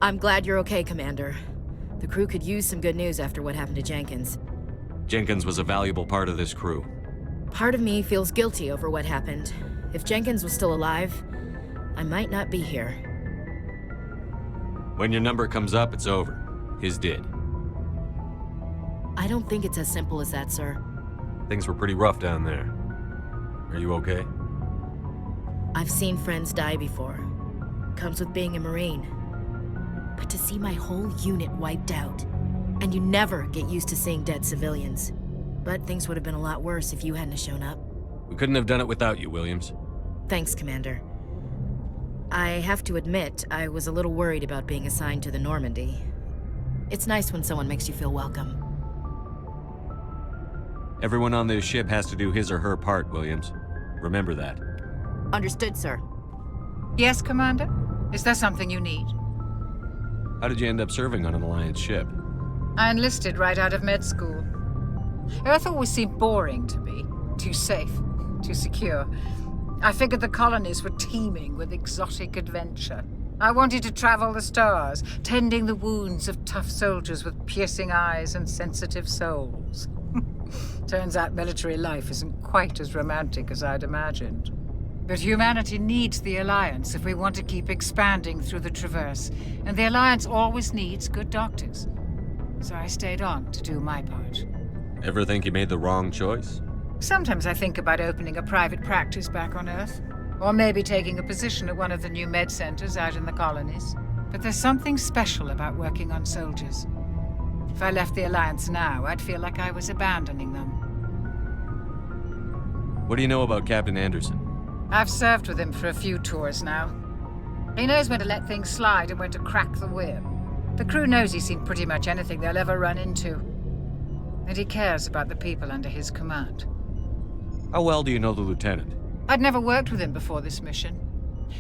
I'm glad you're okay, Commander. The crew could use some good news after what happened to Jenkins. Jenkins was a valuable part of this crew. Part of me feels guilty over what happened. If Jenkins was still alive, I might not be here. When your number comes up, it's over. His did. I don't think it's as simple as that, sir. Things were pretty rough down there. Are you okay? I've seen friends die before. Comes with being a Marine. But to see my whole unit wiped out, and you never get used to seeing dead civilians. But things would have been a lot worse if you hadn't shown up. We couldn't have done it without you, Williams. Thanks, Commander. I have to admit, I was a little worried about being assigned to the Normandy. It's nice when someone makes you feel welcome. Everyone on this ship has to do his or her part, Williams. Remember that. Understood, sir. Yes, Commander? Is there something you need? How did you end up serving on an Alliance ship? I enlisted right out of med school. Earth always seemed boring to me. Too safe, too secure. I figured the colonies were teeming with exotic adventure. I wanted to travel the stars, tending the wounds of tough soldiers with piercing eyes and sensitive souls. Turns out military life isn't quite as romantic as I'd imagined. But humanity needs the Alliance if we want to keep expanding through the Traverse, and the Alliance always needs good doctors. So I stayed on to do my part. Ever think you made the wrong choice? Sometimes I think about opening a private practice back on Earth, or maybe taking a position at one of the new med centers out in the colonies. But there's something special about working on soldiers. If I left the Alliance now, I'd feel like I was abandoning them. What do you know about Captain Anderson? I've served with him for a few tours now. He knows when to let things slide and when to crack the whip. The crew knows he's seen pretty much anything they'll ever run into. And he cares about the people under his command. How well do you know the lieutenant? I'd never worked with him before this mission.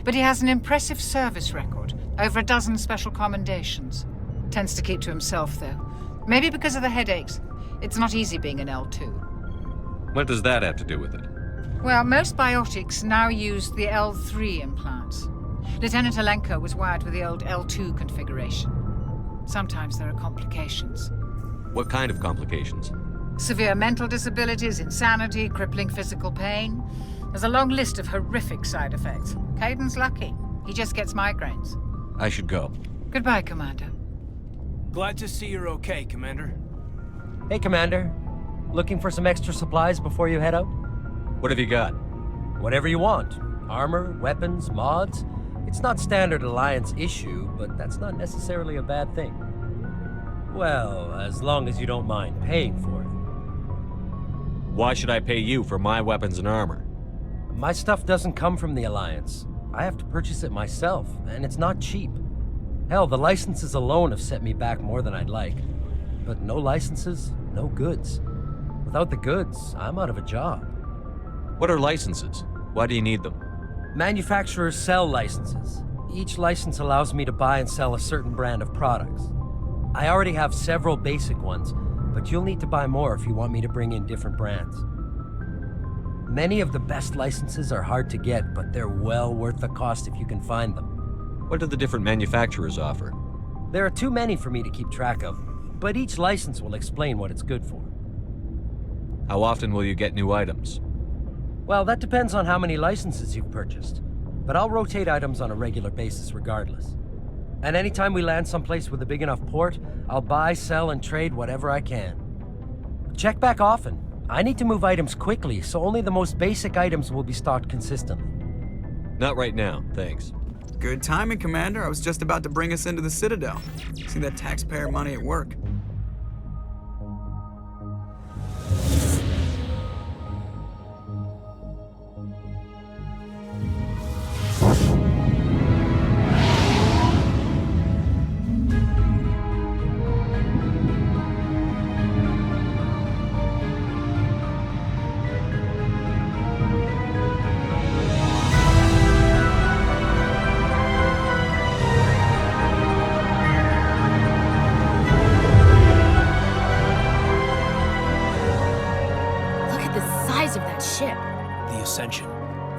But he has an impressive service record, over a dozen special commendations. Tends to keep to himself, though. Maybe because of the headaches. It's not easy being an L2. What does that have to do with it? Well, most biotics now use the L3 implants. Lieutenant Alenko was wired with the old L2 configuration. Sometimes there are complications. What kind of complications? Severe mental disabilities, insanity, crippling physical pain. There's a long list of horrific side effects. Kaidan's lucky. He just gets migraines. I should go. Goodbye, Commander. Glad to see you're okay, Commander. Hey, Commander. Looking for some extra supplies before you head out? What have you got? Whatever you want. Armor, weapons, mods. It's not standard Alliance issue, but that's not necessarily a bad thing. Well, as long as you don't mind paying for it. Why should I pay you for my weapons and armor? My stuff doesn't come from the Alliance. I have to purchase it myself, and it's not cheap. Hell, the licenses alone have set me back more than I'd like. But no licenses, no goods. Without the goods, I'm out of a job. What are licenses? Why do you need them? Manufacturers sell licenses. Each license allows me to buy and sell a certain brand of products. I already have several basic ones, but you'll need to buy more if you want me to bring in different brands. Many of the best licenses are hard to get, but they're well worth the cost if you can find them. What do the different manufacturers offer? There are too many for me to keep track of, but each license will explain what it's good for. How often will you get new items? Well, that depends on how many licenses you've purchased, but I'll rotate items on a regular basis regardless. And anytime we land someplace with a big enough port, I'll buy, sell, and trade whatever I can. Check back often. I need to move items quickly, so only the most basic items will be stocked consistently. Not right now, thanks. Good timing, Commander. I was just about to bring us into the Citadel. See that taxpayer money at work.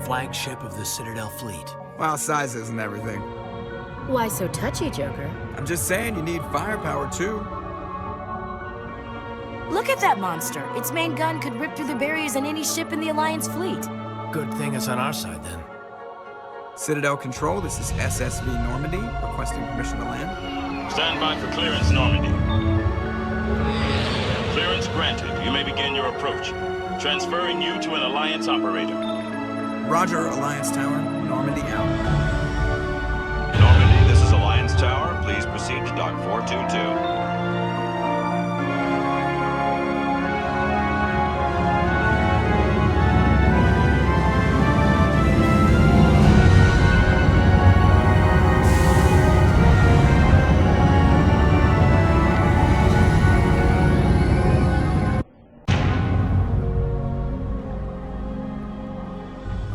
Flagship of the Citadel fleet. Well, size isn't everything. Why so touchy, Joker? I'm just saying you need firepower too. Look at that monster! Its main gun could rip through the barriers in any ship in the Alliance fleet. Good thing it's on our side, then. Citadel Control, this is SSV Normandy, requesting permission to land. Stand by for clearance, Normandy. Clearance granted. You may begin your approach. Transferring you to an Alliance operator. Roger, Alliance Tower. Normandy out. Normandy, this is Alliance Tower. Please proceed to Dock 422.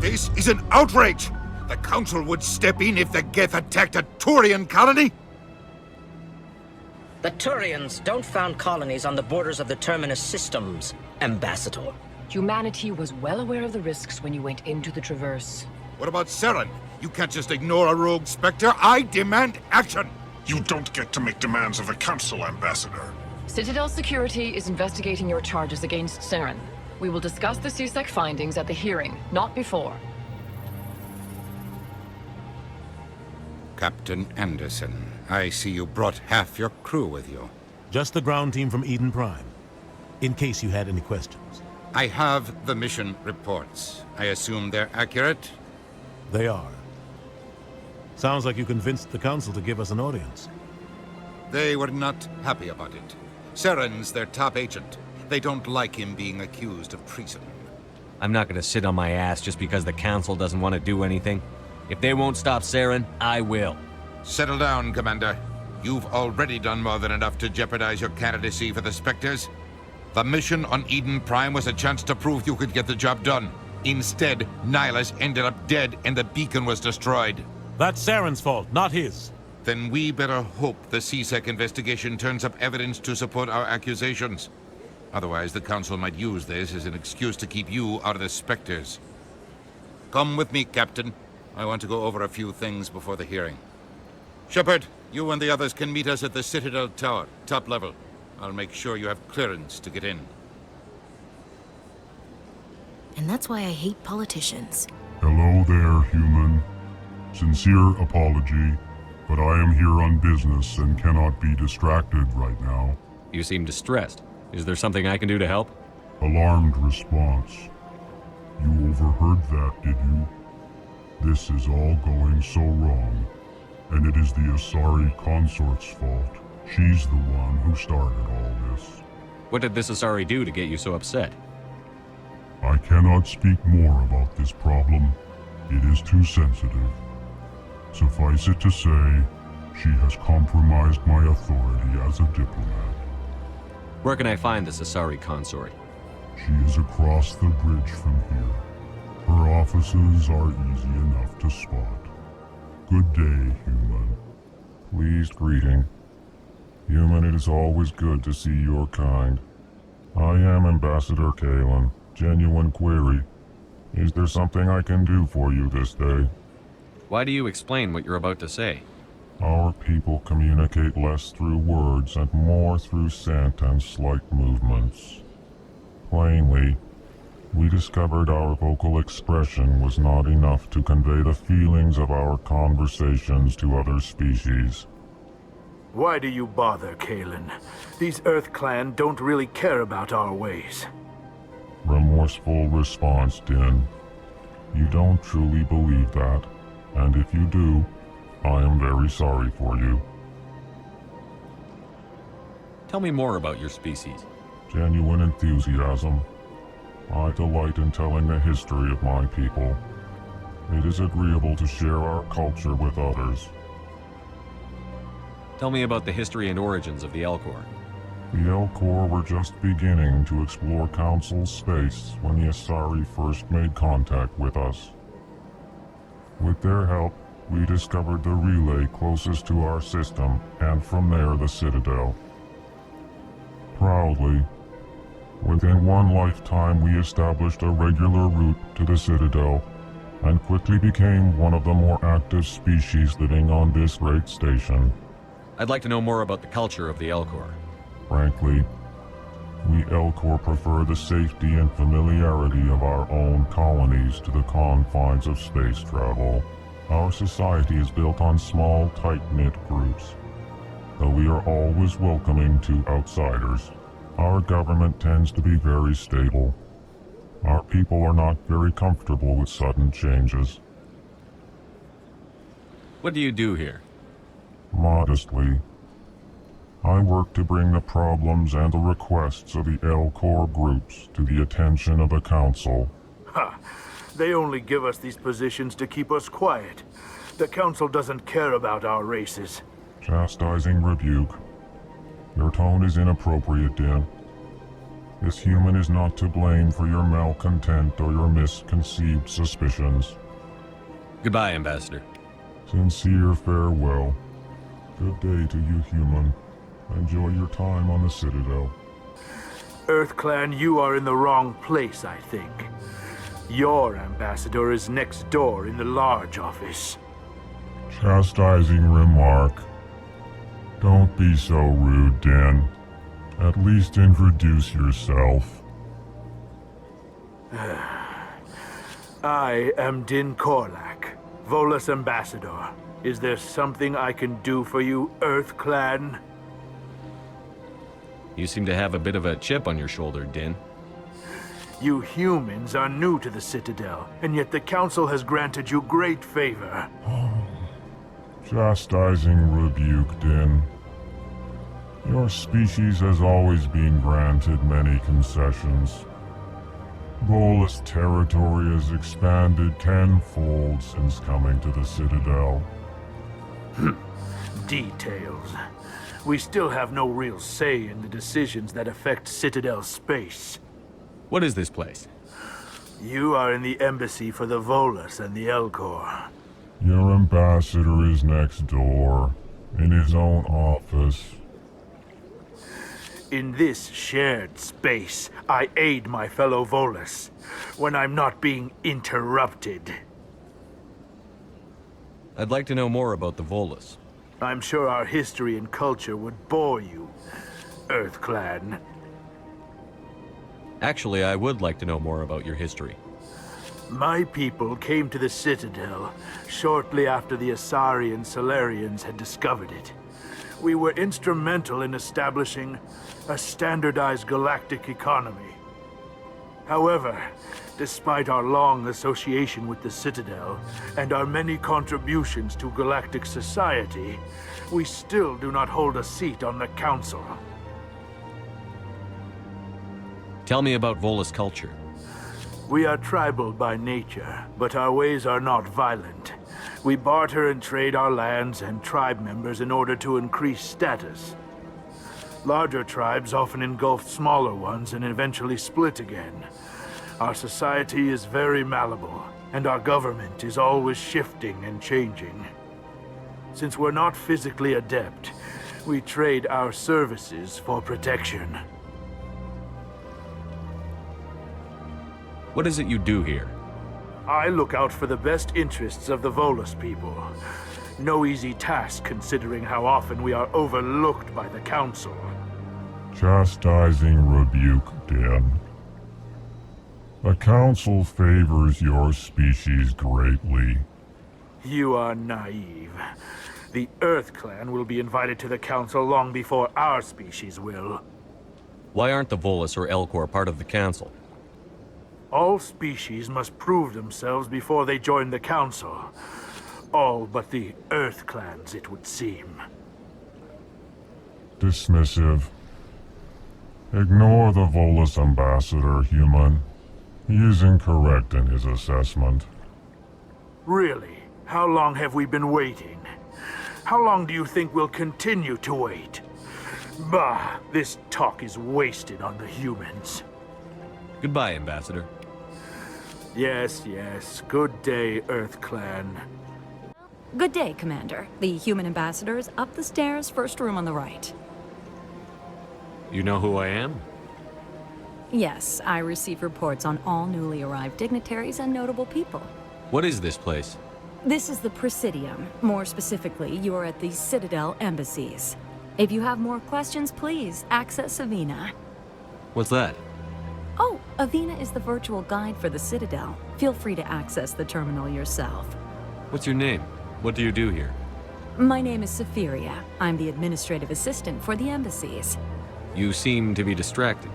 This is an outrage! The Council would step in if the Geth attacked a Turian colony? The Turians don't found colonies on the borders of the Terminus systems, Ambassador. Humanity was well aware of the risks when you went into the Traverse. What about Saren? You can't just ignore a rogue Spectre. I demand action! You don't get to make demands of the Council, Ambassador. Citadel Security is investigating your charges against Saren. We will discuss the CSEC findings at the hearing, not before. Captain Anderson, I see you brought half your crew with you. Just the ground team from Eden Prime, in case you had any questions. I have the mission reports. I assume they're accurate? They are. Sounds like you convinced the Council to give us an audience. They were not happy about it. Saren's their top agent. They don't like him being accused of treason. I'm not gonna sit on my ass just because the Council doesn't want to do anything. If they won't stop Saren, I will. Settle down, Commander. You've already done more than enough to jeopardize your candidacy for the Spectres. The mission on Eden Prime was a chance to prove you could get the job done. Instead, Nihilus ended up dead and the beacon was destroyed. That's Saren's fault, not his. Then we better hope the CSEC investigation turns up evidence to support our accusations. Otherwise, the Council might use this as an excuse to keep you out of the Spectres. Come with me, Captain. I want to go over a few things before the hearing. Shepard, you and the others can meet us at the Citadel Tower, top level. I'll make sure you have clearance to get in. And that's why I hate politicians. Hello there, human. Sincere apology, but I am here on business and cannot be distracted right now. You seem distressed. Is there something I can do to help? Alarmed response. You overheard that, did you? This is all going so wrong, and it is the Asari consort's fault. She's the one who started all this. What did this Asari do to get you so upset? I cannot speak more about this problem. It is too sensitive. Suffice it to say, she has compromised my authority as a diplomat. Where can I find this Asari consort? She is across the bridge from here. Her offices are easy enough to spot. Good day, human. Pleased greeting. Human, it is always good to see your kind. I am Ambassador Calyn. Genuine query. Is there something I can do for you this day? Why do you explain what you're about to say? Our people communicate less through words and more through scent and slight movements. Plainly, we discovered our vocal expression was not enough to convey the feelings of our conversations to other species. Why do you bother, Calyn? These Earth Clan don't really care about our ways. Remorseful response, Din. You don't truly believe that, and if you do, I am very sorry for you. Tell me more about your species. Genuine enthusiasm. I delight in telling the history of my people. It is agreeable to share our culture with others. Tell me about the history and origins of the Elcor. The Elcor were just beginning to explore Council space when the Asari first made contact with us. With their help, we discovered the relay closest to our system, and from there the Citadel. Proudly, within one lifetime we established a regular route to the Citadel, and quickly became one of the more active species living on this great station. I'd like to know more about the culture of the Elcor. Frankly, we Elcor prefer the safety and familiarity of our own colonies to the confines of space travel. Our society is built on small, tight-knit groups. Though we are always welcoming to outsiders, our government tends to be very stable. Our people are not very comfortable with sudden changes. What do you do here? Modestly, I work to bring the problems and the requests of the Elcor groups to the attention of the Council. Ha! They only give us these positions to keep us quiet. The Council doesn't care about our races. Chastising rebuke. Your tone is inappropriate, Din. This human is not to blame for your malcontent or your misconceived suspicions. Goodbye, Ambassador. Sincere farewell. Good day to you, human. Enjoy your time on the Citadel. EarthClan, you are in the wrong place, I think. Your ambassador is next door in the large office. Chastising remark. Don't be so rude, Din. At least introduce yourself. I am Din Korlack, Volus ambassador. Is there something I can do for you, EarthClan? You seem to have a bit of a chip on your shoulder, Din. You humans are new to the Citadel, and yet the Council has granted you great favor. Chastising rebuke, Din. Your species has always been granted many concessions. Volus territory has expanded tenfold since coming to the Citadel. Details. We still have no real say in the decisions that affect Citadel space. What is this place? You are in the embassy for the Volus and the Elcor. Your ambassador is next door, in his own office. In this shared space, I aid my fellow Volus when I'm not being interrupted. I'd like to know more about the Volus. I'm sure our history and culture would bore you, EarthClan. Actually, I would like to know more about your history. My people came to the Citadel shortly after the Asari and Salarians had discovered it. We were instrumental in establishing a standardized galactic economy. However, despite our long association with the Citadel and our many contributions to galactic society, we still do not hold a seat on the Council. Tell me about Volus culture. We are tribal by nature, but our ways are not violent. We barter and trade our lands and tribe members in order to increase status. Larger tribes often engulf smaller ones and eventually split again. Our society is very malleable, and our government is always shifting and changing. Since we're not physically adept, we trade our services for protection. What is it you do here? I look out for the best interests of the Volus people. No easy task considering how often we are overlooked by the Council. Chastising rebuke, Din. The Council favors your species greatly. You are naive. The EarthClan will be invited to the Council long before our species will. Why aren't the Volus or Elcor part of the Council? All species must prove themselves before they join the Council. All but the EarthClans, it would seem. Dismissive. Ignore the Volus ambassador, human. He is incorrect in his assessment. Really? How long have we been waiting? How long do you think we'll continue to wait? Bah, this talk is wasted on the humans. Goodbye, Ambassador. Yes, yes. Good day, EarthClan. Good day, Commander. The human ambassador is up the stairs, first room on the right. You know who I am? Yes, I receive reports on all newly arrived dignitaries and notable people. What is this place? This is the Presidium. More specifically, you are at the Citadel embassies. If you have more questions, please access Avina. What's that? Oh, Avina is the virtual guide for the Citadel. Feel free to access the terminal yourself. What's your name? What do you do here? My name is Saphyria. I'm the administrative assistant for the embassies. You seem to be distracted.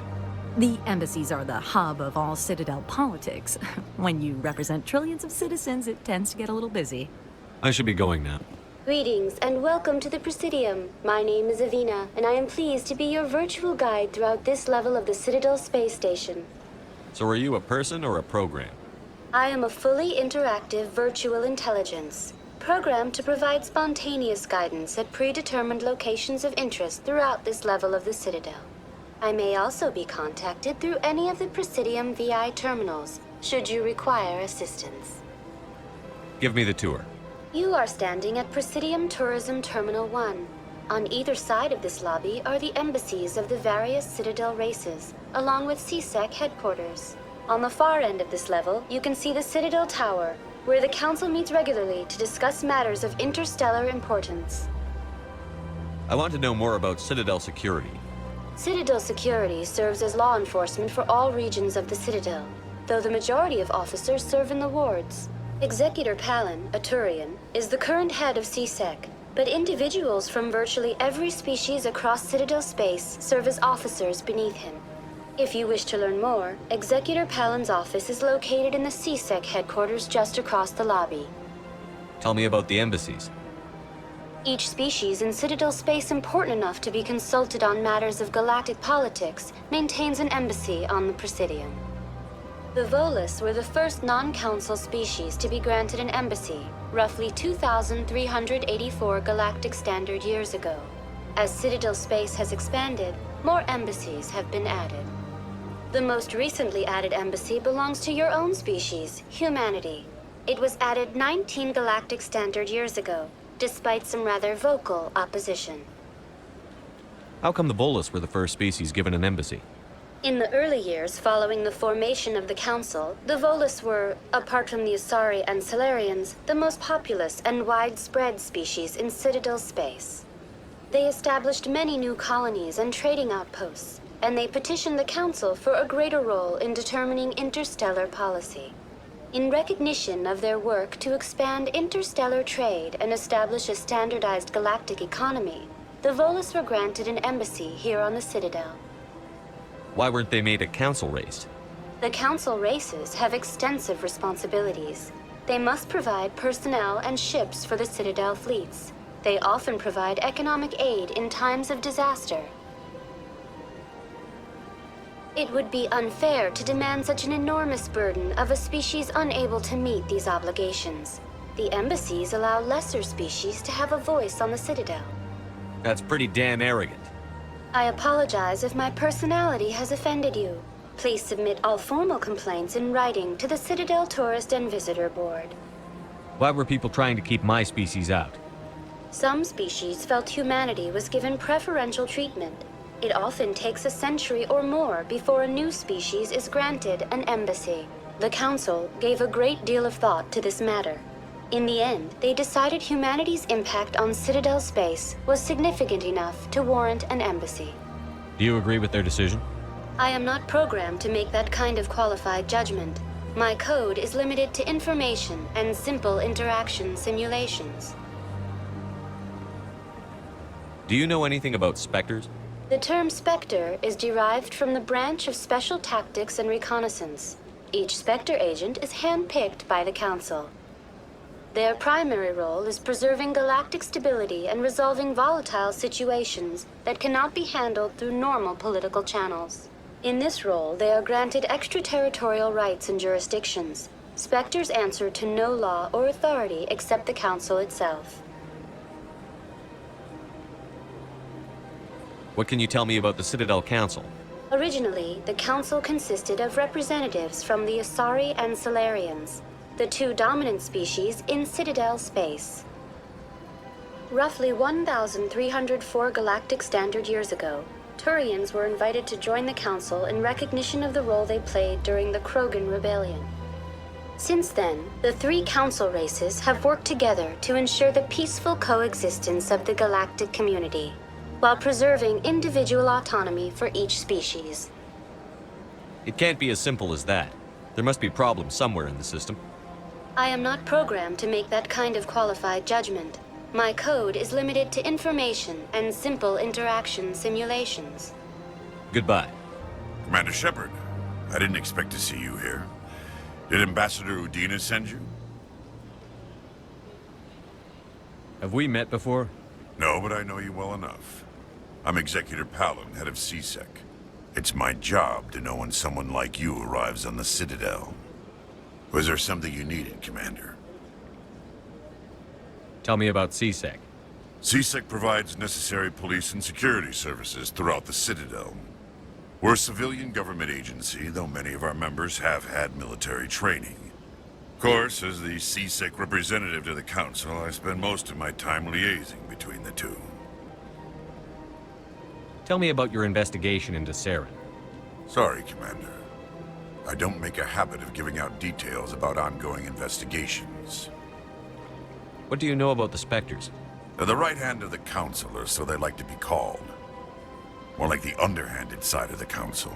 The embassies are the hub of all Citadel politics. When you represent trillions of citizens, it tends to get a little busy. I should be going now. Greetings and welcome to the Presidium. My name is Avina, and I am pleased to be your virtual guide throughout this level of the Citadel space station. So are you a person or a program? I am a fully interactive virtual intelligence, programmed to provide spontaneous guidance at predetermined locations of interest throughout this level of the Citadel. I may also be contacted through any of the Presidium VI terminals, should you require assistance. Give me the tour. You are standing at Presidium Tourism Terminal 1. On either side of this lobby are the embassies of the various Citadel races, along with CSEC headquarters. On the far end of this level, you can see the Citadel Tower, where the Council meets regularly to discuss matters of interstellar importance. I want to know more about Citadel security. Citadel security serves as law enforcement for all regions of the Citadel, though the majority of officers serve in the wards. Executor Pallin, a Turian, is the current head of CSEC, but individuals from virtually every species across Citadel space serve as officers beneath him. If you wish to learn more, Executor Pallin's office is located in the CSEC headquarters just across the lobby. Tell me about the embassies. Each species in Citadel space important enough to be consulted on matters of galactic politics maintains an embassy on the Presidium. The Volus were the first non-council species to be granted an embassy, roughly 2,384 galactic standard years ago. As Citadel space has expanded, more embassies have been added. The most recently added embassy belongs to your own species, humanity. It was added 19 galactic standard years ago, despite some rather vocal opposition. How come the Volus were the first species given an embassy? In the early years following the formation of the Council, the Volus were, apart from the Asari and Salarians, the most populous and widespread species in Citadel space. They established many new colonies and trading outposts, and they petitioned the Council for a greater role in determining interstellar policy. In recognition of their work to expand interstellar trade and establish a standardized galactic economy, the Volus were granted an embassy here on the Citadel. Why weren't they made a council race? The Council races have extensive responsibilities. They must provide personnel and ships for the Citadel fleets. They often provide economic aid in times of disaster. It would be unfair to demand such an enormous burden of a species unable to meet these obligations. The embassies allow lesser species to have a voice on the Citadel. That's pretty damn arrogant. I apologize if my personality has offended you. Please submit all formal complaints in writing to the Citadel Tourist and Visitor Board. Why were people trying to keep my species out? Some species felt humanity was given preferential treatment. It often takes a century or more before a new species is granted an embassy. The Council gave a great deal of thought to this matter. In the end, they decided humanity's impact on Citadel space was significant enough to warrant an embassy. Do you agree with their decision? I am not programmed to make that kind of qualified judgment. My code is limited to information and simple interaction simulations. Do you know anything about specters? The term Spectre is derived from the branch of Special Tactics and Reconnaissance. Each Spectre agent is handpicked by the Council. Their primary role is preserving galactic stability and resolving volatile situations that cannot be handled through normal political channels. In this role, they are granted extraterritorial rights and jurisdictions. Spectres answer to no law or authority except the Council itself. What can you tell me about the Citadel Council? Originally, the Council consisted of representatives from the Asari and Salarians, the two dominant species in Citadel space. Roughly 1,304 galactic standard years ago, Turians were invited to join the Council in recognition of the role they played during the Krogan Rebellion. Since then, the 3 council races have worked together to ensure the peaceful coexistence of the galactic community, while preserving individual autonomy for each species. It can't be as simple as that. There must be problems somewhere in the system. I am not programmed to make that kind of qualified judgment. My code is limited to information and simple interaction simulations. Goodbye. Commander Shepard, I didn't expect to see you here. Did Ambassador Udina send you? Have we met before? No, but I know you well enough. I'm Executor Pallin, head of CSEC. It's my job to know when someone like you arrives on the Citadel. Was there something you needed, Commander? Tell me about CSEC. CSEC provides necessary police and security services throughout the Citadel. We're a civilian government agency, though many of our members have had military training. Of course, as the CSEC representative to the Council, I spend most of my time liaising between the two. Tell me about your investigation into Saren. Sorry, Commander. I don't make a habit of giving out details about ongoing investigations. What do you know about the Spectres? They're the right hand of the Council, or so they like to be called. More like the underhanded side of the Council.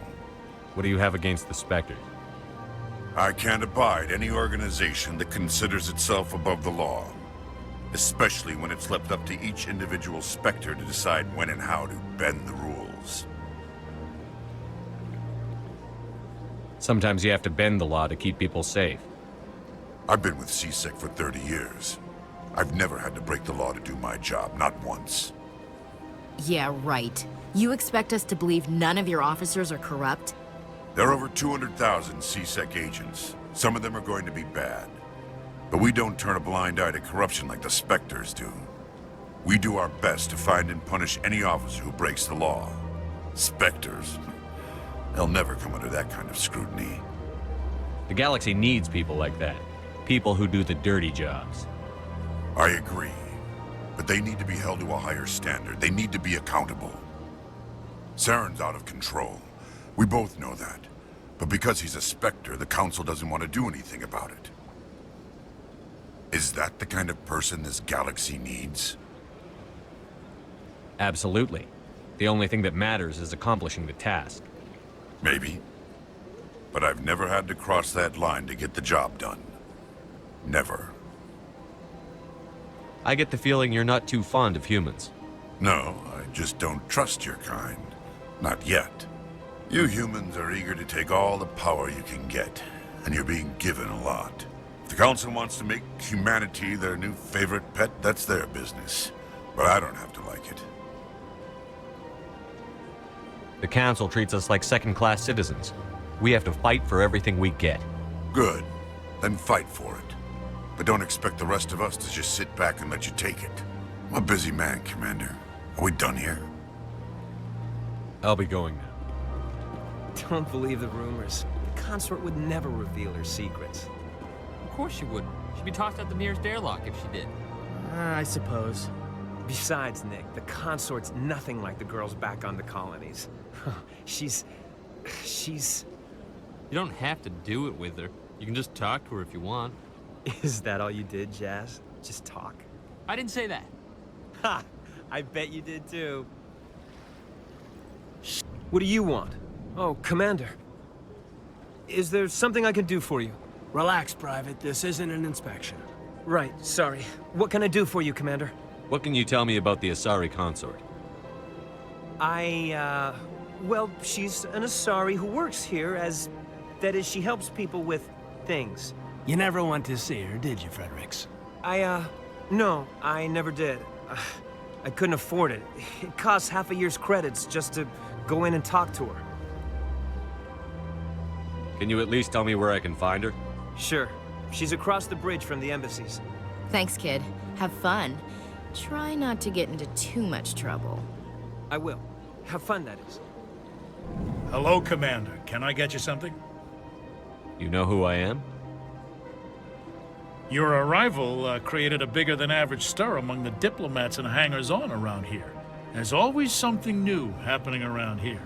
What do you have against the Spectres? I can't abide any organization that considers itself above the law. Especially when it's left up to each individual Spectre to decide when and how to bend the rules. Sometimes you have to bend the law to keep people safe. I've been with CSEC for 30 years. I've never had to break the law to do my job, not once. Yeah, right. You expect us to believe none of your officers are corrupt? There are over 200,000 CSEC agents. Some of them are going to be bad. But we don't turn a blind eye to corruption like the Spectres do. We do our best to find and punish any officer who breaks the law. Spectres? They'll never come under that kind of scrutiny. The galaxy needs people like that. People who do the dirty jobs. I agree. But they need to be held to a higher standard. They need to be accountable. Saren's out of control. We both know that. But because he's a Spectre, the Council doesn't want to do anything about it. Is that the kind of person this galaxy needs? Absolutely. The only thing that matters is accomplishing the task. Maybe. But I've never had to cross that line to get the job done. Never. I get the feeling you're not too fond of humans. No, I just don't trust your kind. Not yet. You humans are eager to take all the power you can get, and you're being given a lot. If the Council wants to make humanity their new favorite pet, that's their business. But I don't have to like it. The Council treats us like second-class citizens. We have to fight for everything we get. Good. Then fight for it. But don't expect the rest of us to just sit back and let you take it. I'm a busy man, Commander. Are we done here? I'll be going now. Don't believe the rumors. The consort would never reveal her secrets. Of course she wouldn't. She'd be tossed out the nearest airlock if she did. I suppose. Besides, Nick, the consort's nothing like the girls back on the colonies. She's... You don't have to do it with her. You can just talk to her if you want. Is that all you did, Jazz? Just talk? I didn't say that. Ha! I bet you did too. What do you want? Oh, Commander. Is there something I can do for you? Relax, Private. This isn't an inspection. Right, sorry. What can I do for you, Commander? What can you tell me about the Asari consort? Well, she's an Asari who works here as... That is, she helps people with things. You never went to see her, did you, Fredricks? No, I never did. I couldn't afford it. It costs half a year's credits just to go in and talk to her. Can you at least tell me where I can find her? Sure. She's across the bridge from the embassies. Thanks, kid. Have fun. Try not to get into too much trouble. I will. Have fun, that is. Hello, Commander. Can I get you something? You know who I am? Your arrival created a bigger-than-average stir among the diplomats and hangers-on around here. There's always something new happening around here.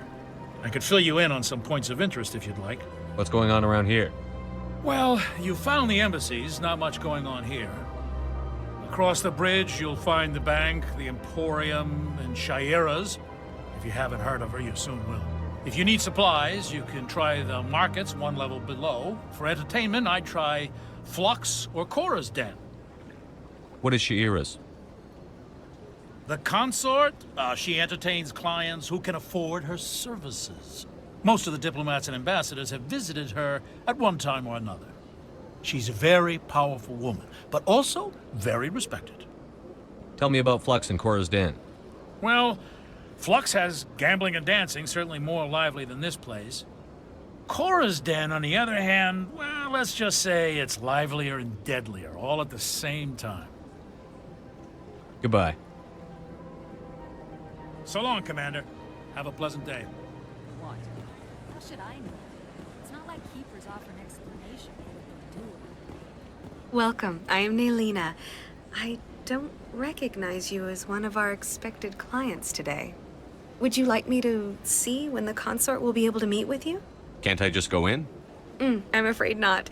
I could fill you in on some points of interest if you'd like. What's going on around here? Well, you found the embassies, not much going on here. Across the bridge, you'll find the bank, the Emporium, and Sha'ira's. If you haven't heard of her, you soon will. If you need supplies, you can try the markets one level below. For entertainment, I'd try Flux or Cora's Den. What is Sha'ira's? The consort, she entertains clients who can afford her services. Most of the diplomats and ambassadors have visited her at one time or another. She's a very powerful woman, but also very respected. Tell me about Flux and Cora's Den. Well, Flux has gambling and dancing, certainly more lively than this place. Cora's Den, on the other hand, well, let's just say it's livelier and deadlier, all at the same time. Goodbye. So long, Commander. Have a pleasant day. What? How should I know? It's not like Keepers offer an explanation for what they're doing. Welcome. I am Nelyna. I don't recognize you as one of our expected clients today. Would you like me to see when the consort will be able to meet with you? Can't I just go in? I'm afraid not.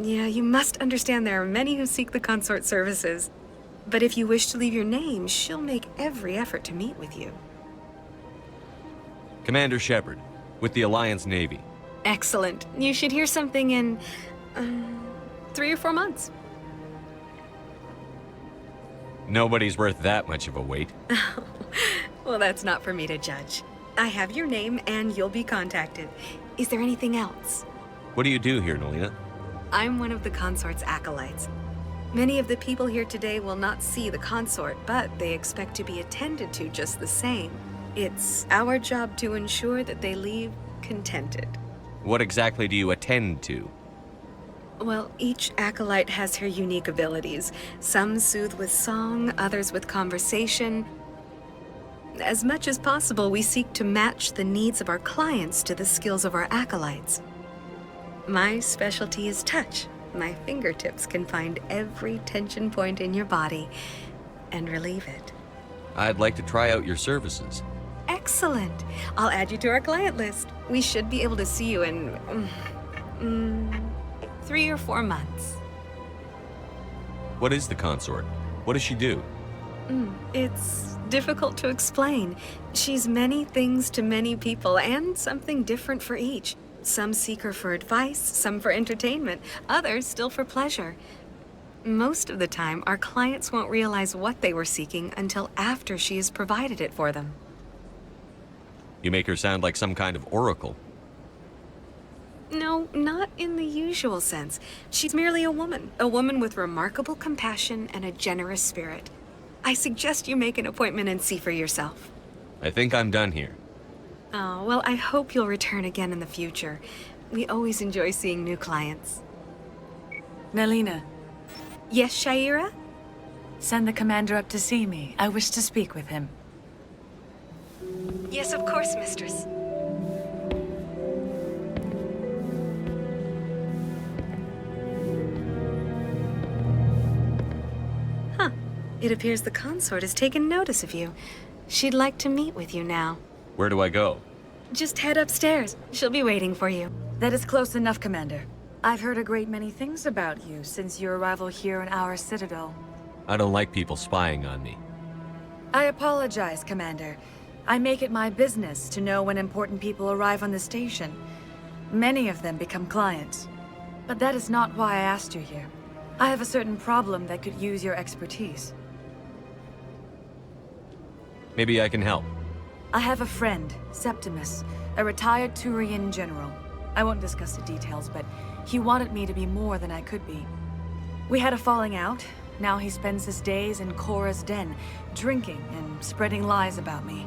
Yeah, you must understand there are many who seek the consort services. But if you wish to leave your name, she'll make every effort to meet with you. Commander Shepard, with the Alliance Navy. Excellent. You should hear something in 3 or 4 months. Nobody's worth that much of a wait. Well, that's not for me to judge. I have your name and you'll be contacted. Is there anything else? What do you do here, Nelyna? I'm one of the consort's acolytes. Many of the people here today will not see the consort, but they expect to be attended to just the same. It's our job to ensure that they leave contented. What exactly do you attend to? Well, each acolyte has her unique abilities. Some soothe with song, others with conversation. As much as possible, we seek to match the needs of our clients to the skills of our acolytes. My specialty is touch. My fingertips can find every tension point in your body and relieve it. I'd like to try out your services. Excellent. I'll add you to our client list. We should be able to see you in 3 or 4 months. What is the consort? What does she do? It's difficult to explain. She's many things to many people and something different for each. Some seek her for advice, some for entertainment, others still for pleasure. Most of the time, our clients won't realize what they were seeking until after she has provided it for them. You make her sound like some kind of oracle. No, not in the usual sense. She's merely a woman with remarkable compassion and a generous spirit. I suggest you make an appointment and see for yourself. I think I'm done here. Oh, well, I hope you'll return again in the future. We always enjoy seeing new clients. Nelyna. Yes, Sha'ira? Send the commander up to see me. I wish to speak with him. Yes, of course, mistress. Huh. It appears the consort has taken notice of you. She'd like to meet with you now. Where do I go? Just head upstairs. She'll be waiting for you. That is close enough, Commander. I've heard a great many things about you since your arrival here in our Citadel. I don't like people spying on me. I apologize, Commander. I make it my business to know when important people arrive on the station. Many of them become clients. But that is not why I asked you here. I have a certain problem that could use your expertise. Maybe I can help. I have a friend, Septimus, a retired Turian general. I won't discuss the details, but he wanted me to be more than I could be. We had a falling out. Now he spends his days in Cora's Den, drinking and spreading lies about me.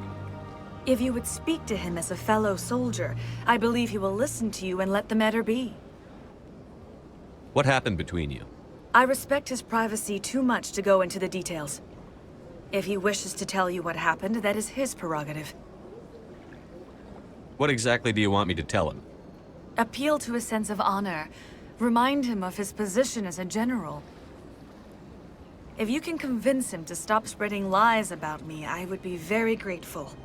If you would speak to him as a fellow soldier, I believe he will listen to you and let the matter be. What happened between you? I respect his privacy too much to go into the details. If he wishes to tell you what happened, that is his prerogative. What exactly do you want me to tell him? Appeal to his sense of honor. Remind him of his position as a general. If you can convince him to stop spreading lies about me, I would be very grateful.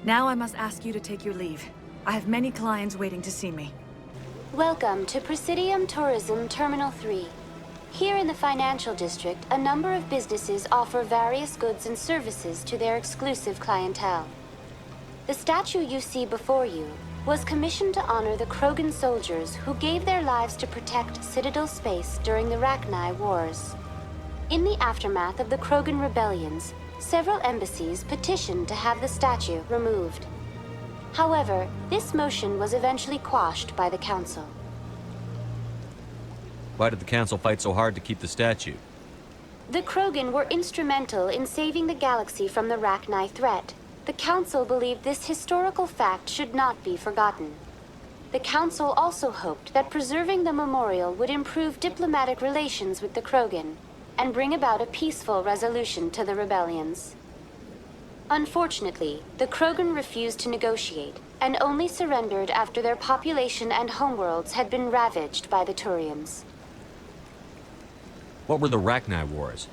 Now I must ask you to take your leave. I have many clients waiting to see me. Welcome to Presidium Tourism Terminal 3. Here in the financial district, a number of businesses offer various goods and services to their exclusive clientele. The statue you see before you was commissioned to honor the Krogan soldiers who gave their lives to protect Citadel space during the Rachni Wars. In the aftermath of the Krogan rebellions, several embassies petitioned to have the statue removed. However, this motion was eventually quashed by the Council. Why did the Council fight so hard to keep the statue? The Krogan were instrumental in saving the galaxy from the Rachni threat. The Council believed this historical fact should not be forgotten. The Council also hoped that preserving the memorial would improve diplomatic relations with the Krogan and bring about a peaceful resolution to the rebellions. Unfortunately, the Krogan refused to negotiate and only surrendered after their population and homeworlds had been ravaged by the Turians. What were the Rachni Wars?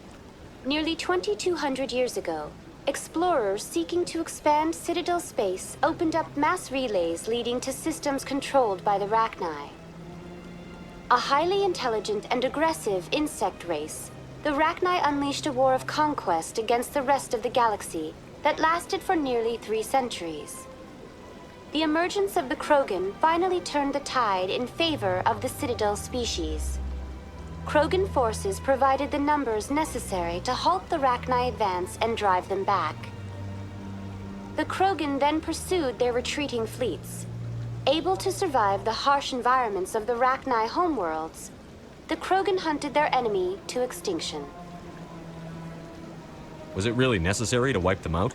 Nearly 2,200 years ago, explorers seeking to expand Citadel space opened up mass relays leading to systems controlled by the Rachni. A highly intelligent and aggressive insect race, the Rachni unleashed a war of conquest against the rest of the galaxy that lasted for nearly 3 centuries. The emergence of the Krogan finally turned the tide in favor of the Citadel species. Krogan forces provided the numbers necessary to halt the Rachni advance and drive them back. The Krogan then pursued their retreating fleets. Able to survive the harsh environments of the Rachni homeworlds, the Krogan hunted their enemy to extinction. Was it really necessary to wipe them out?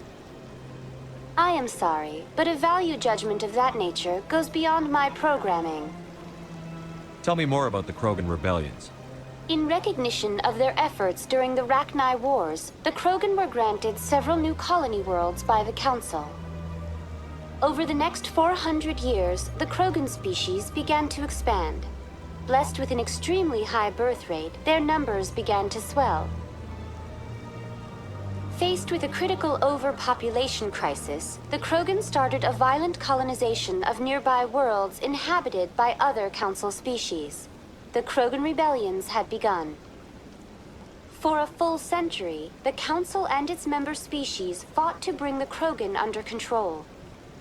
I am sorry, but a value judgment of that nature goes beyond my programming. Tell me more about the Krogan rebellions. In recognition of their efforts during the Rachni Wars, the Krogan were granted several new colony worlds by the Council. Over the next 400 years, the Krogan species began to expand. Blessed with an extremely high birth rate, their numbers began to swell. Faced with a critical overpopulation crisis, the Krogan started a violent colonization of nearby worlds inhabited by other Council species. The Krogan rebellions had begun. For a full century, the Council and its member species fought to bring the Krogan under control.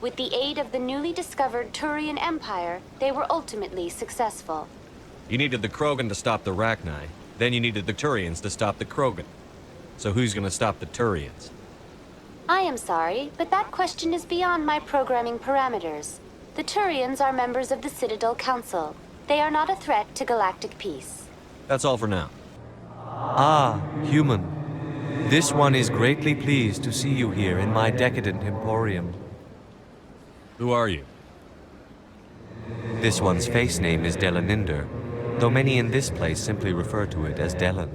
With the aid of the newly discovered Turian Empire, they were ultimately successful. You needed the Krogan to stop the Rachni, then you needed the Turians to stop the Krogan. So who's gonna stop the Turians? I am sorry, but that question is beyond my programming parameters. The Turians are members of the Citadel Council. They are not a threat to galactic peace. That's all for now. Ah, human. This one is greatly pleased to see you here in my decadent emporium. Who are you? This one's face name is Delanynder, though many in this place simply refer to it as Delan.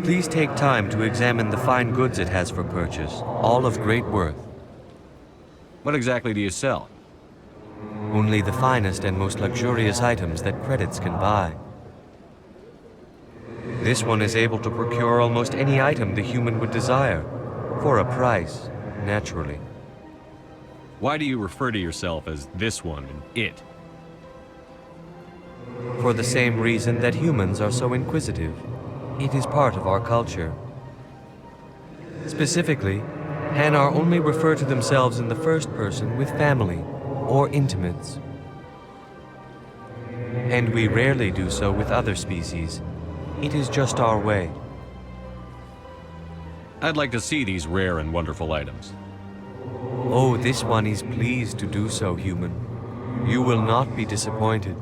Please take time to examine the fine goods it has for purchase, all of great worth. What exactly do you sell? Only the finest and most luxurious items that credits can buy. This one is able to procure almost any item the human would desire, for a price, naturally. Why do you refer to yourself as this one and it? For the same reason that humans are so inquisitive. It is part of our culture. Specifically, Hanar only refer to themselves in the first person with family or intimates. And we rarely do so with other species. It is just our way. I'd like to see these rare and wonderful items. Oh, this one is pleased to do so, human. You will not be disappointed.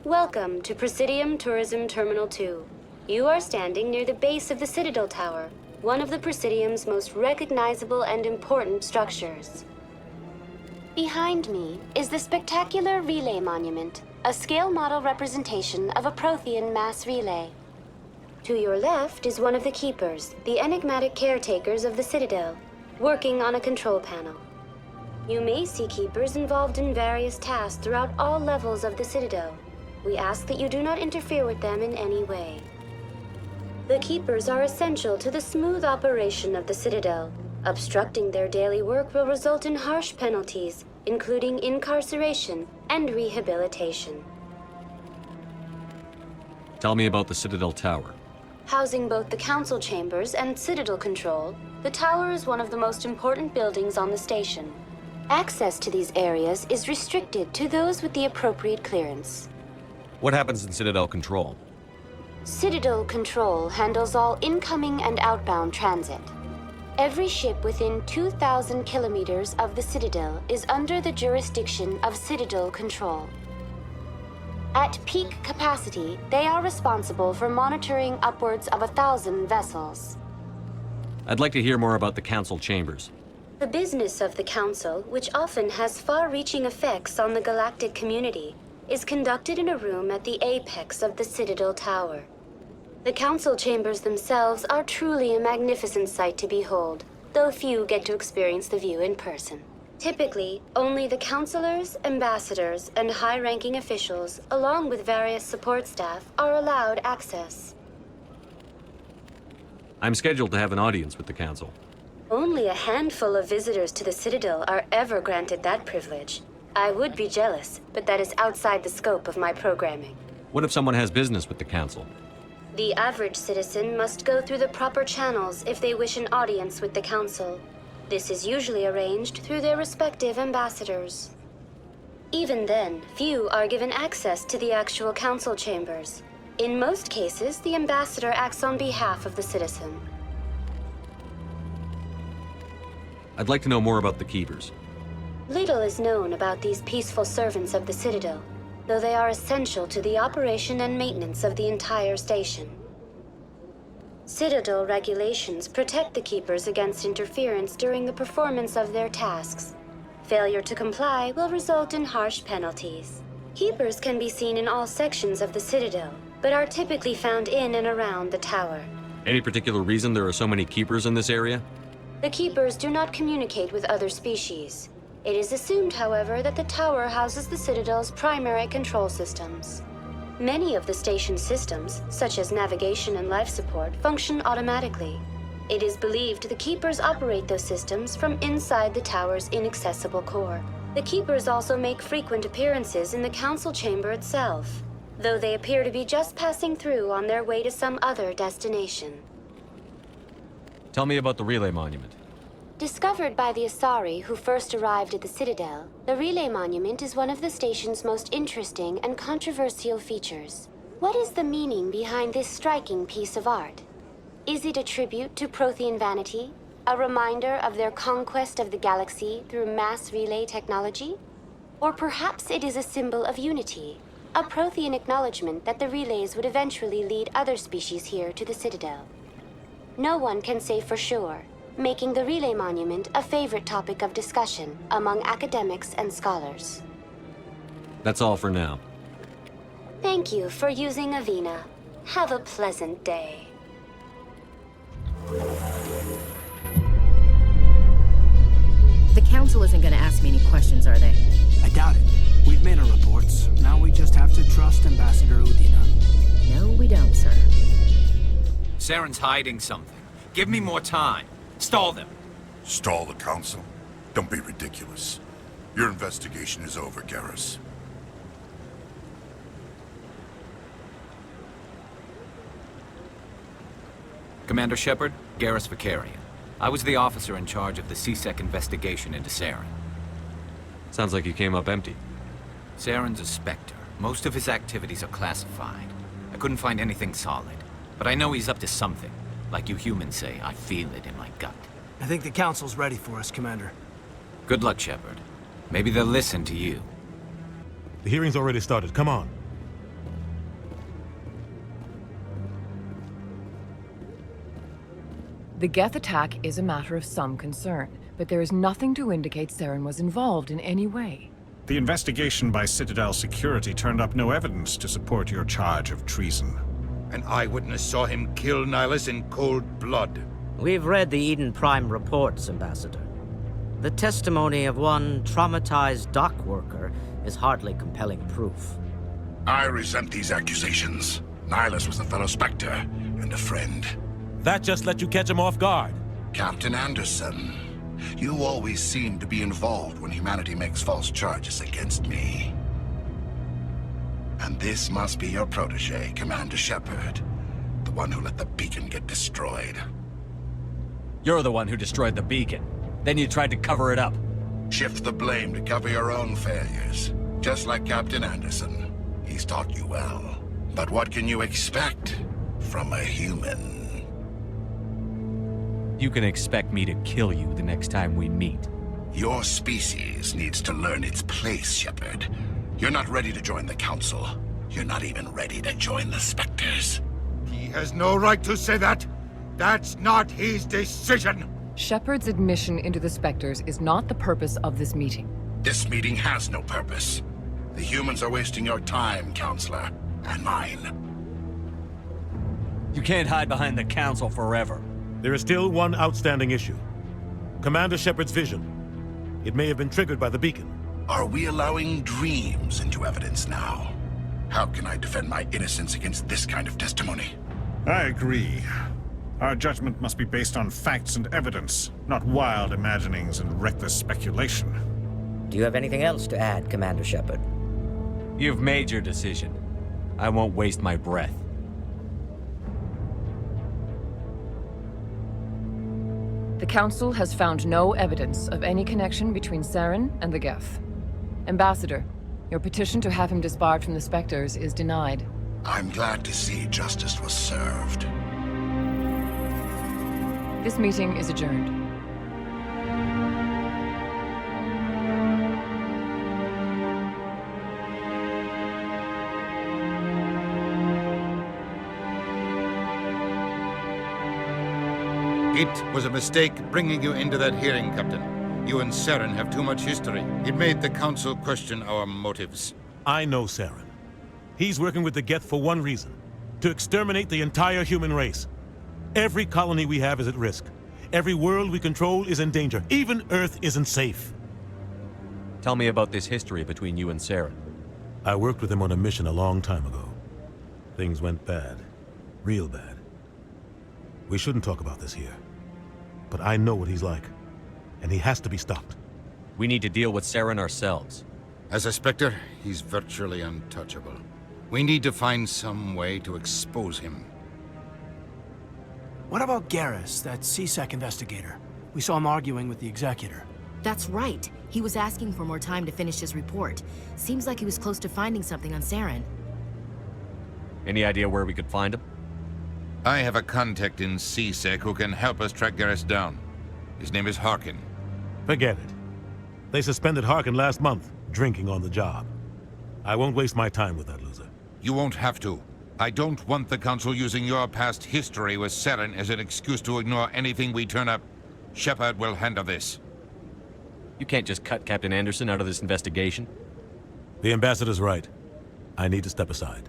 Welcome to Presidium Tourism Terminal 2. You are standing near the base of the Citadel Tower, one of the Presidium's most recognizable and important structures. Behind me is the spectacular Relay Monument, a scale model representation of a Prothean mass relay. To your left is one of the Keepers, the enigmatic caretakers of the Citadel, working on a control panel. You may see Keepers involved in various tasks throughout all levels of the Citadel. We ask that you do not interfere with them in any way. The Keepers are essential to the smooth operation of the Citadel. Obstructing their daily work will result in harsh penalties, including incarceration and rehabilitation. Tell me about the Citadel Tower. Housing both the Council Chambers and Citadel Control, the tower is one of the most important buildings on the station. Access to these areas is restricted to those with the appropriate clearance. What happens in Citadel Control? Citadel Control handles all incoming and outbound transit. Every ship within 2,000 kilometers of the Citadel is under the jurisdiction of Citadel Control. At peak capacity, they are responsible for monitoring upwards of 1,000 vessels. I'd like to hear more about the Council Chambers. The business of the Council, which often has far-reaching effects on the galactic community, is conducted in a room at the apex of the Citadel Tower. The Council Chambers themselves are truly a magnificent sight to behold, though few get to experience the view in person. Typically, only the councilors, ambassadors, and high-ranking officials, along with various support staff, are allowed access. I'm scheduled to have an audience with the Council. Only a handful of visitors to the Citadel are ever granted that privilege. I would be jealous, but that is outside the scope of my programming. What if someone has business with the Council? The average citizen must go through the proper channels if they wish an audience with the Council. This is usually arranged through their respective ambassadors. Even then, few are given access to the actual Council chambers. In most cases, the ambassador acts on behalf of the citizen. I'd like to know more about the Keepers. Little is known about these peaceful servants of the Citadel, though they are essential to the operation and maintenance of the entire station. Citadel regulations protect the Keepers against interference during the performance of their tasks. Failure to comply will result in harsh penalties. Keepers can be seen in all sections of the Citadel, but are typically found in and around the tower. Any particular reason there are so many Keepers in this area? The Keepers do not communicate with other species. It is assumed, however, that the tower houses the Citadel's primary control systems. Many of the station's systems, such as navigation and life support, function automatically. It is believed the Keepers operate those systems from inside the tower's inaccessible core. The Keepers also make frequent appearances in the Council chamber itself, though they appear to be just passing through on their way to some other destination. Tell me about the Relay Monument. Discovered by the Asari who first arrived at the Citadel, the Relay Monument is one of the station's most interesting and controversial features. What is the meaning behind this striking piece of art? Is it a tribute to Prothean vanity? A reminder of their conquest of the galaxy through mass relay technology? Or perhaps it is a symbol of unity, a Prothean acknowledgement that the relays would eventually lead other species here to the Citadel. No one can say for sure, making the Relay Monument a favorite topic of discussion among academics and scholars. That's all for now. Thank you for using Avina. Have a pleasant day. The Council isn't gonna ask me any questions, are they? I doubt it. We've made our reports. Now we just have to trust Ambassador Udina. No, we don't, sir. Saren's hiding something. Give me more time. Stall them. Stall the Council? Don't be ridiculous. Your investigation is over, Garrus. Commander Shepard, Garrus Vakarian. I was the officer in charge of the CSEC investigation into Saren. Sounds like you came up empty. Saren's a Spectre. Most of his activities are classified. I couldn't find anything solid. But I know he's up to something. Like you humans say, I feel it in my gut. I think the Council's ready for us, Commander. Good luck, Shepard. Maybe they'll listen to you. The hearing's already started. Come on. The Geth attack is a matter of some concern, but there is nothing to indicate Saren was involved in any way. The investigation by Citadel Security turned up no evidence to support your charge of treason. An eyewitness saw him kill Nihilus in cold blood. We've read the Eden Prime reports, Ambassador. The testimony of one traumatized dock worker is hardly compelling proof. I resent these accusations. Nihilus was a fellow Spectre and a friend. That just let you catch him off guard. Captain Anderson, you always seem to be involved when humanity makes false charges against me. And this must be your protege, Commander Shepard. The one who let the beacon get destroyed. You're the one who destroyed the beacon. Then you tried to cover it up. Shift the blame to cover your own failures. Just like Captain Anderson. He's taught you well. But what can you expect from a human? You can expect me to kill you the next time we meet. Your species needs to learn its place, Shepard. You're not ready to join the Council. You're not even ready to join the Spectres. He has no right to say that. That's not his decision. Shepard's admission into the Spectres is not the purpose of this meeting. This meeting has no purpose. The humans are wasting your time, Counselor, and mine. You can't hide behind the Council forever. There is still one outstanding issue. Commander Shepard's vision. It may have been triggered by the beacon. Are we allowing dreams into evidence now? How can I defend my innocence against this kind of testimony? I agree. Our judgment must be based on facts and evidence, not wild imaginings and reckless speculation. Do you have anything else to add, Commander Shepard? You've made your decision. I won't waste my breath. The Council has found no evidence of any connection between Saren and the Geth. Ambassador, your petition to have him disbarred from the Spectres is denied. I'm glad to see justice was served. This meeting is adjourned. It was a mistake bringing you into that hearing, Captain. You and Saren have too much history. It made the Council question our motives. I know Saren. He's working with the Geth for one reason. To exterminate the entire human race. Every colony we have is at risk. Every world we control is in danger. Even Earth isn't safe. Tell me about this history between you and Saren. I worked with him on a mission a long time ago. Things went bad. Real bad. We shouldn't talk about this here. But I know what he's like. And he has to be stopped. We need to deal with Saren ourselves. As a Spectre, he's virtually untouchable. We need to find some way to expose him. What about Garrus, that CSEC investigator? We saw him arguing with the Executor. That's right. He was asking for more time to finish his report. Seems like he was close to finding something on Saren. Any idea where we could find him? I have a contact in CSEC who can help us track Garrus down. His name is Harkin. Forget it. They suspended Harkin last month, drinking on the job. I won't waste my time with that loser. You won't have to. I don't want the Council using your past history with Saren as an excuse to ignore anything we turn up. Shepard will handle this. You can't just cut Captain Anderson out of this investigation. The Ambassador's right. I need to step aside.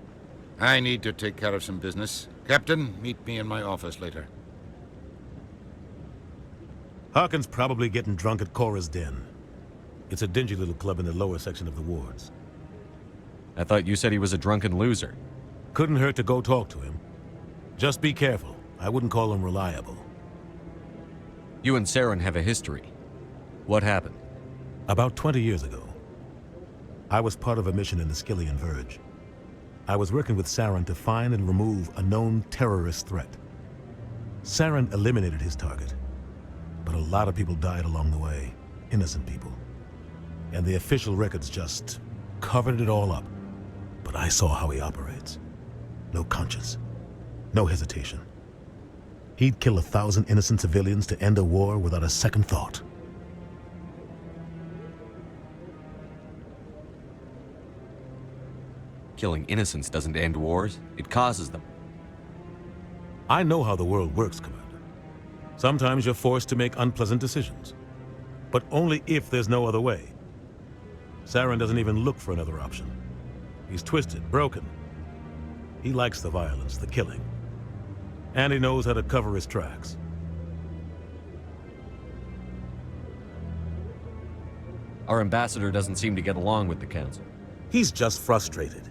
I need to take care of some business. Captain, meet me in my office later. Harkin's probably getting drunk at Cora's Den. It's a dingy little club in the lower section of the wards. I thought you said he was a drunken loser. Couldn't hurt to go talk to him. Just be careful. I wouldn't call him reliable. You and Saren have a history. What happened? About 20 years ago, I was part of a mission in the Skillian Verge. I was working with Saren to find and remove a known terrorist threat. Saren eliminated his target, but a lot of people died along the way. Innocent people. And the official records just covered it all up. But I saw how he operates. No conscience. No hesitation. He'd kill 1,000 innocent civilians to end a war without a second thought. Killing innocents doesn't end wars. It causes them. I know how the world works, Commander. Sometimes you're forced to make unpleasant decisions. But only if there's no other way. Saren doesn't even look for another option. He's twisted, broken. He likes the violence, the killing. And he knows how to cover his tracks. Our ambassador doesn't seem to get along with the Council. He's just frustrated.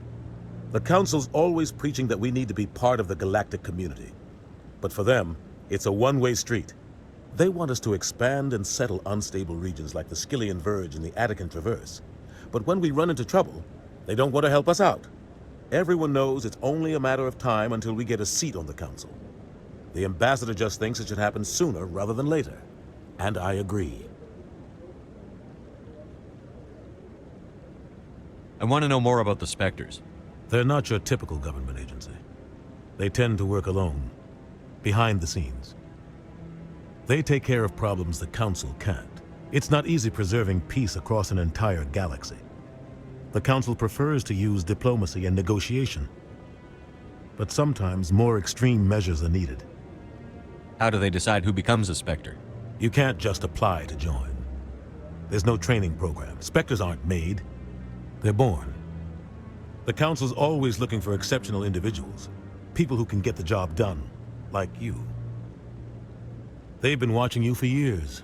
The Council's always preaching that we need to be part of the galactic community. But for them, it's a one-way street. They want us to expand and settle unstable regions like the Skillian Verge and the Attican Traverse. But when we run into trouble, they don't want to help us out. Everyone knows it's only a matter of time until we get a seat on the Council. The Ambassador just thinks it should happen sooner rather than later. And I agree. I want to know more about the Spectres. They're not your typical government agency. They tend to work alone, behind the scenes. They take care of problems the Council can't. It's not easy preserving peace across an entire galaxy. The Council prefers to use diplomacy and negotiation. But sometimes more extreme measures are needed. How do they decide who becomes a Spectre? You can't just apply to join. There's no training program. Spectres aren't made. They're born. The Council's always looking for exceptional individuals. People who can get the job done, like you. They've been watching you for years.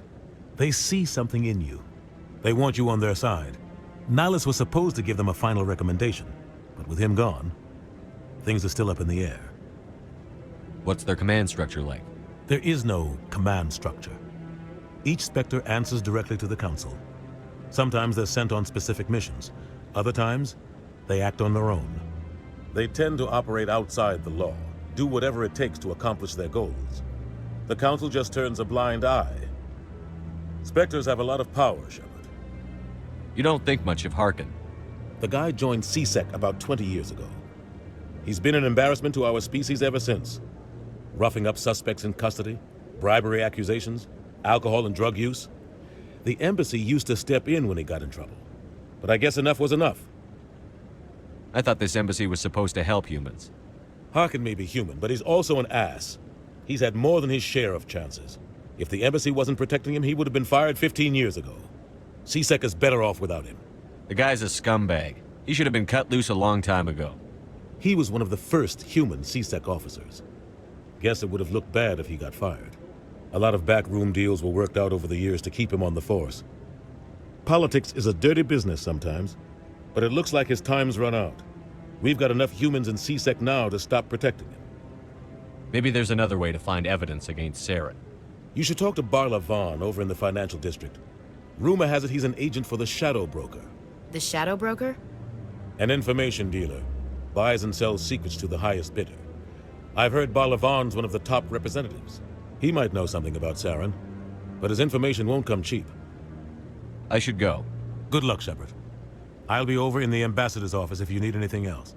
They see something in you. They want you on their side. Nihilus was supposed to give them a final recommendation, but with him gone, things are still up in the air. What's their command structure like? There is no command structure. Each Spectre answers directly to the Council. Sometimes they're sent on specific missions. Other times, they act on their own. They tend to operate outside the law, do whatever it takes to accomplish their goals. The Council just turns a blind eye. Spectres have a lot of power, Shepard. You don't think much of Harkin. The guy joined CSEC about 20 years ago. He's been an embarrassment to our species ever since. Roughing up suspects in custody, bribery accusations, alcohol and drug use. The embassy used to step in when he got in trouble. But I guess enough was enough. I thought this embassy was supposed to help humans. Harkin may be human, but he's also an ass. He's had more than his share of chances. If the embassy wasn't protecting him, he would have been fired 15 years ago. CSEC is better off without him. The guy's a scumbag. He should have been cut loose a long time ago. He was one of the first human CSEC officers. Guess it would have looked bad if he got fired. A lot of backroom deals were worked out over the years to keep him on the force. Politics is a dirty business sometimes, but it looks like his time's run out. We've got enough humans in CSEC now to stop protecting him. Maybe there's another way to find evidence against Saren. You should talk to Barla Vaughn over in the financial district. Rumor has it he's an agent for the Shadow Broker. The Shadow Broker? An information dealer. Buys and sells secrets to the highest bidder. I've heard Barla Vaughn's one of the top representatives. He might know something about Saren, but his information won't come cheap. I should go. Good luck, Shepard. I'll be over in the Ambassador's office if you need anything else.